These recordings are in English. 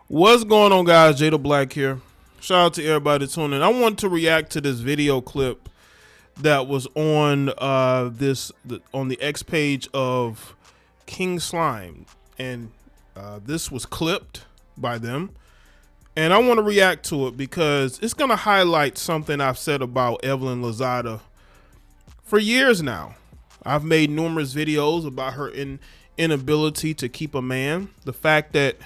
What's going on, guys? Jada Black here. Shout out to everybody tuning in. I want to react to this video clip that was on on the X page of King Slime, and this was clipped by them, and I want to react to it because it's going to highlight something I've said about Evelyn Lozada for years now. I've made numerous videos about her inability to keep a man. The fact that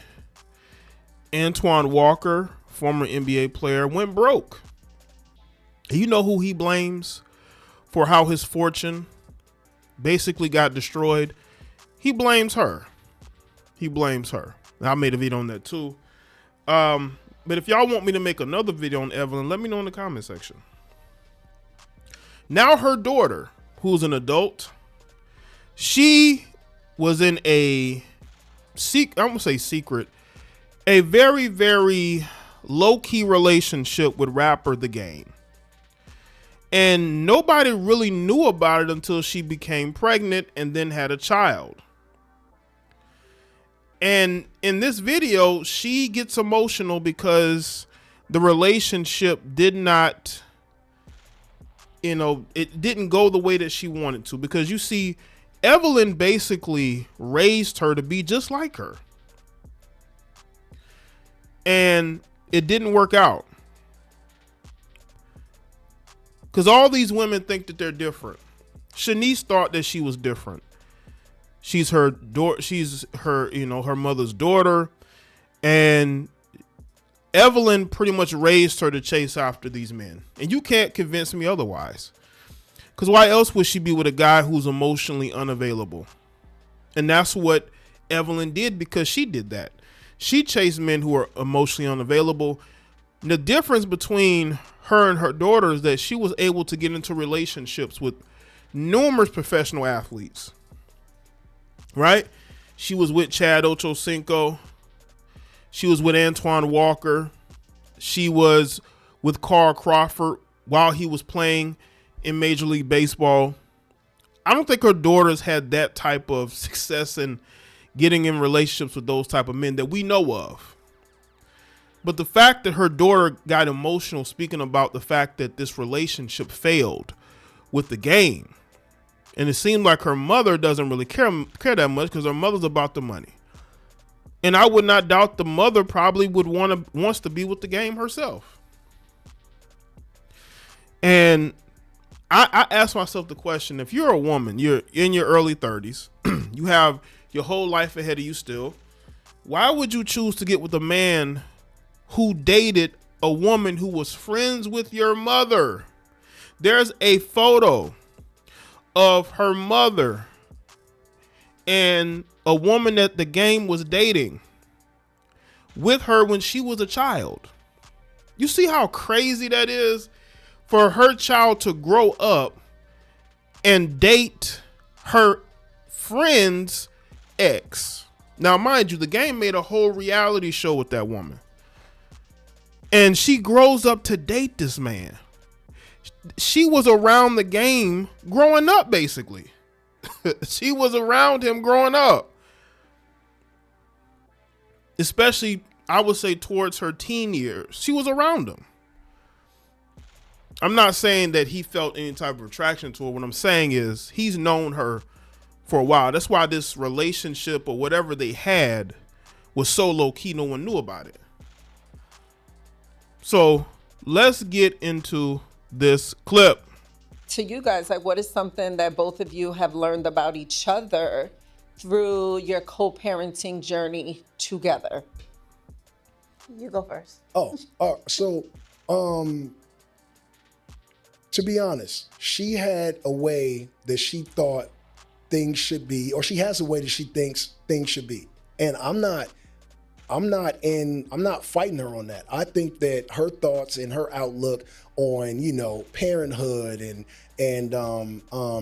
Antoine Walker, former NBA player, went broke. You know who he blames for how his fortune basically got destroyed? He blames her. He blames her. I made a video on that too. But if y'all want me to make another video on Evelyn, let me know in the comment section. Now her daughter, who's an adult, she was in a a very, very low-key relationship with rapper The Game. And nobody really knew about it until she became pregnant and then had a child. And in this video, she gets emotional because the relationship did not, it didn't go the way that she wanted to. Because you see, Evelyn basically raised her to be just like her. And it didn't work out. Because all these women think that they're different. Shaniece thought that she was different. She's her mother's daughter. And Evelyn pretty much raised her to chase after these men. And you can't convince me otherwise. Because why else would she be with a guy who's emotionally unavailable? And that's what Evelyn did, because she did that. She chased men who are emotionally unavailable. The difference between her and her daughter is that she was able to get into relationships with numerous professional athletes. Right? She was with Chad Ochocinco. She was with Antoine Walker. She was with Carl Crawford while he was playing in Major League Baseball. I don't think her daughters had that type of success in getting in relationships with those type of men that we know of. But the fact that her daughter got emotional speaking about the fact that this relationship failed with The Game, and it seemed like her mother doesn't really care that much because her mother's about the money. And I would not doubt the mother probably wants to be with The Game herself. And I ask myself the question, if you're a woman, you're in your early 30s, you have your whole life ahead of you still, why would you choose to get with a man who dated a woman who was friends with your mother? There's a photo of her mother and a woman that The Game was dating with her when she was a child. You see how crazy that is? For her child to grow up and date her friend's ex. Now, mind you, The Game made a whole reality show with that woman. And she grows up to date this man. She was around The Game growing up, basically. She was around him growing up. Especially, I would say, towards her teen years. She was around him. I'm not saying that he felt any type of attraction to her. What I'm saying is he's known her for a while. That's why this relationship or whatever they had was so low key, no one knew about it. So let's get into this clip. To you guys, like, what is something that both of you have learned about each other through your co-parenting journey together? You go first. To be honest, she had a way that she thought things should be, or she has a way that she thinks things should be. And I'm not fighting her on that. I think that her thoughts and her outlook on, parenthood and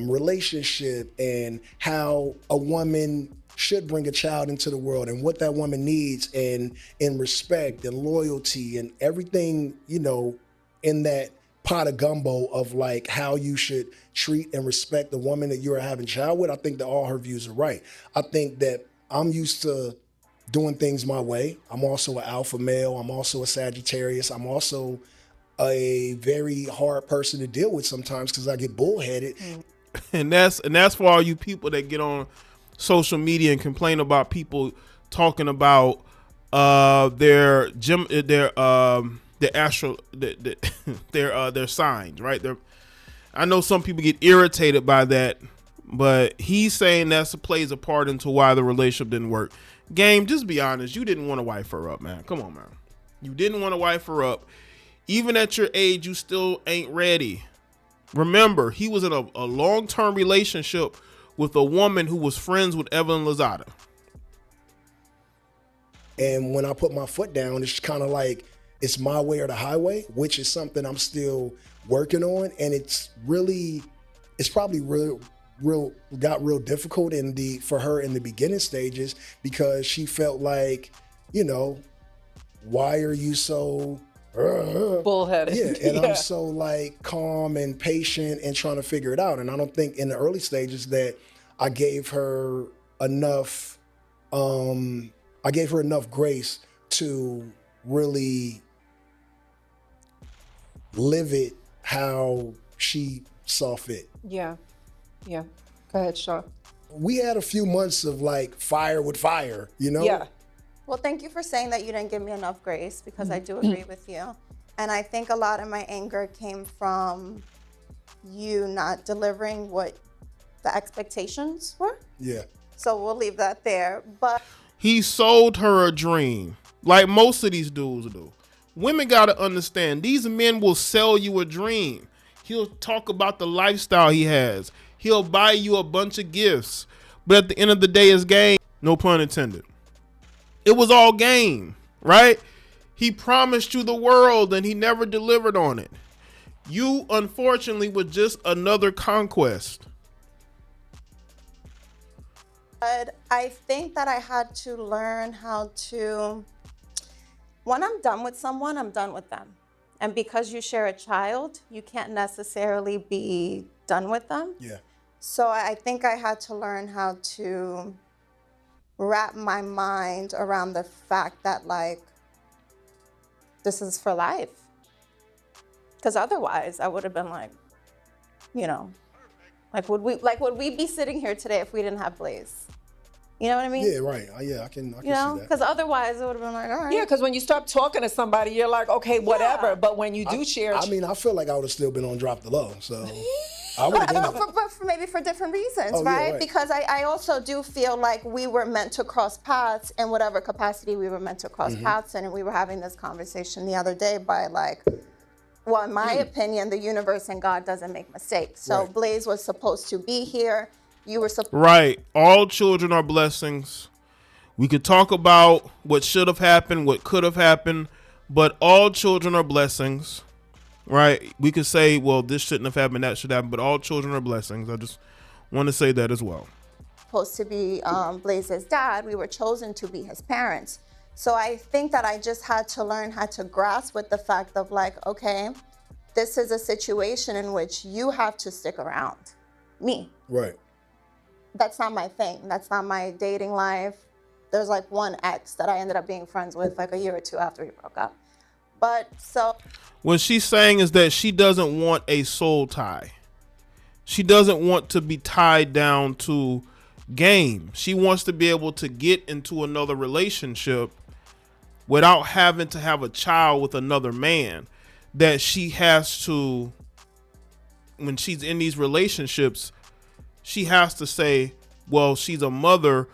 relationship and how a woman should bring a child into the world and what that woman needs and respect and loyalty and everything, in that pot of gumbo of like how you should treat and respect the woman that you're having a child with. I think that all her views are right. I think that I'm used to doing things my way. I'm also an alpha male. I'm also a Sagittarius. I'm also a very hard person to deal with sometimes because I get bullheaded. And that's for all you people that get on social media and complain about people talking about their signs, right? I know some people get irritated by that, but he's saying that plays a part into why the relationship didn't work. Game, just be honest. You didn't want to wife her up, man. Come on, man. You didn't want to wife her up. Even at your age, you still ain't ready. Remember, he was in a long-term relationship with a woman who was friends with Evelyn Lozada. And when I put my foot down, it's kind of like it's my way or the highway, which is something I'm still working on. And it's probably got real difficult for her in the beginning stages because she felt like, why are you so bullheaded? Yeah, and I'm so like calm and patient and trying to figure it out. And I don't think in the early stages that I gave her enough grace to really live it how she saw fit. Yeah. Go ahead, Shaw. We had a few months of like fire with fire, Yeah. Well, thank you for saying that you didn't give me enough grace because I do agree with you. And I think a lot of my anger came from you not delivering what the expectations were. Yeah. So we'll leave that there. But he sold her a dream, like most of these dudes do. Women got to understand, these men will sell you a dream. He'll talk about the lifestyle he has. He'll buy you a bunch of gifts. But at the end of the day, it's game. No pun intended. It was all game, right? He promised you the world and he never delivered on it. You, unfortunately, were just another conquest. But I think that I had to learn how to, when I'm done with someone, I'm done with them. And because you share a child, you can't necessarily be done with them. Yeah. So I think I had to learn how to wrap my mind around the fact that like, this is for life. Because otherwise I would have been like, would we be sitting here today if we didn't have Blaze? You know what I mean? Yeah, right. Yeah, I can see that. Because otherwise it would have been like, all right. Yeah, because when you start talking to somebody, you're like, okay, whatever. Yeah. But when you do share, I feel like I would have still been on Drop the Low. So I would have been. But maybe for different reasons, right? Yeah, right? Because I also do feel like we were meant to cross paths in whatever capacity we were meant to cross paths in. And we were having this conversation the other day by like, well, in my opinion, the universe and God doesn't make mistakes. So right. Blaze was supposed to be here. You were supposed right. All children are blessings. We could talk about what should have happened, what could have happened, but all children are blessings, right? We could say, well, this shouldn't have happened, that should happen, but all children are blessings. I just want to say that as well. Supposed to be Blaze's dad. We were chosen to be his parents. So I think that I just had to learn how to grasp with the fact of like, okay, this is a situation in which you have to stick around me. Right. That's not my thing. That's not my dating life. There's like one ex that I ended up being friends with like a year or two after we broke up. But so what she's saying is that she doesn't want a soul tie. She doesn't want to be tied down to game. She wants to be able to get into another relationship without having to have a child with another man. That she has to, when she's in these relationships, she has to say, well, she's a mother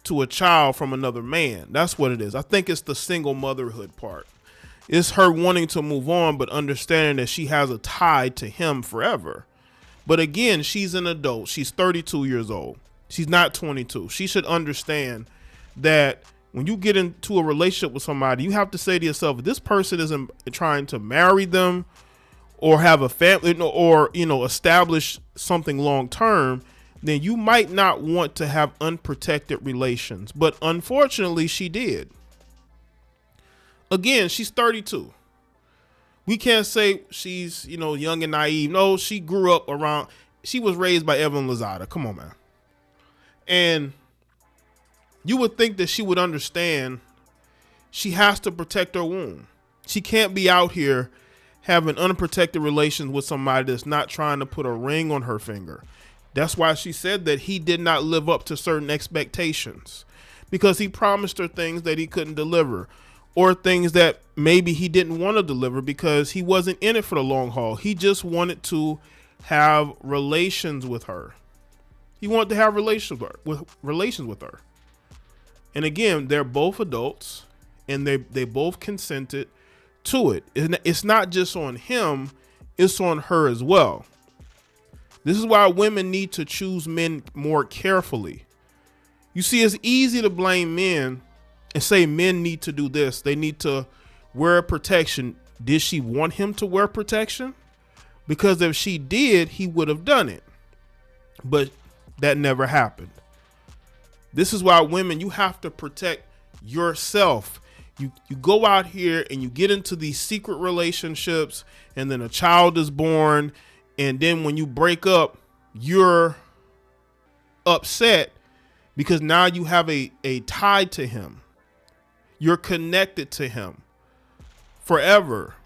to a child from another man. That's what it is. I think it's the single motherhood part. It's her wanting to move on, but understanding that she has a tie to him forever. But again, she's an adult. She's 32 years old. She's not 22. She should understand that when you get into a relationship with somebody, you have to say to yourself, if this person isn't trying to marry them or have a family or, establish something long term, then you might not want to have unprotected relations. But unfortunately, she did. Again, she's 32. We can't say she's, young and naive. No, she grew up she was raised by Evelyn Lozada. Come on, man. And you would think that she would understand she has to protect her womb. She can't be out here having unprotected relations with somebody that's not trying to put a ring on her finger. That's why she said that he did not live up to certain expectations, because he promised her things that he couldn't deliver, or things that maybe he didn't want to deliver because he wasn't in it for the long haul. He just wanted to have relations with her. He wanted to have relations with her. And again, they're both adults and they both consented to it. It's not just on him, it's on her as well. This is why women need to choose men more carefully. You see, it's easy to blame men and say men need to do this. They need to wear protection. Did she want him to wear protection? Because if she did, he would have done it. But that never happened. This is why women, you have to protect yourself. You go out here and you get into these secret relationships, and then a child is born. And then when you break up, you're upset because now you have a tie to him. You're connected to him forever.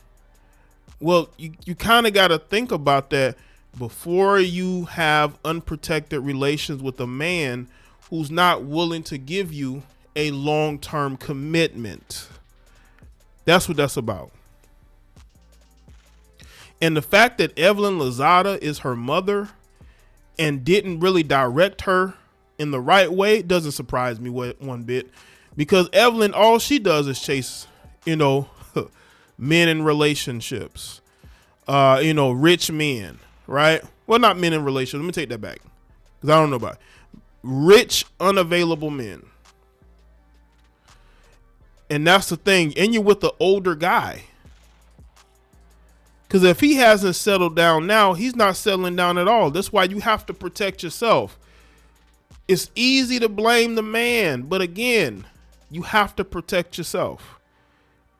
Well, you kind of got to think about that before you have unprotected relations with a man who's not willing to give you a long-term commitment. That's what that's about. And the fact that Evelyn Lozada is her mother and didn't really direct her in the right way doesn't surprise me one bit, because Evelyn, all she does is chase, men in relationships, rich men, right? Well, not men in relationships. Let me take that back, because I don't know about it. Rich, unavailable men. And that's the thing. And you're with the older guy. Because if he hasn't settled down now, he's not settling down at all. That's why you have to protect yourself. It's easy to blame the man, but again, you have to protect yourself.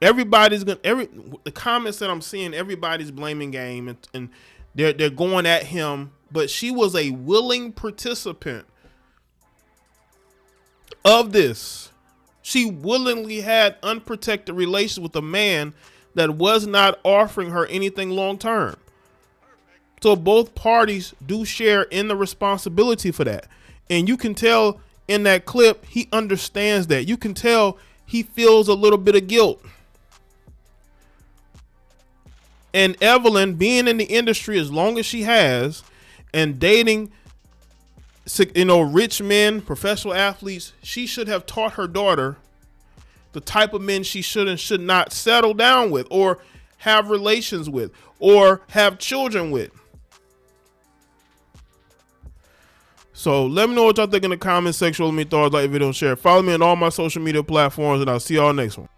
The comments that I'm seeing, everybody's blaming Game, and they're going at him, but she was a willing participant of this. She willingly had unprotected relations with a man that was not offering her anything long term. So both parties do share in the responsibility for that. And you can tell in that clip, he understands that. You can tell he feels a little bit of guilt. And Evelyn, being in the industry as long as she has and dating, rich men, professional athletes, she should have taught her daughter the type of men she should and should not settle down with, or have relations with, or have children with. So let me know what y'all think in the comment section. Let me thoughts, like, if you don't share. Follow me on all my social media platforms, and I'll see y'all next one.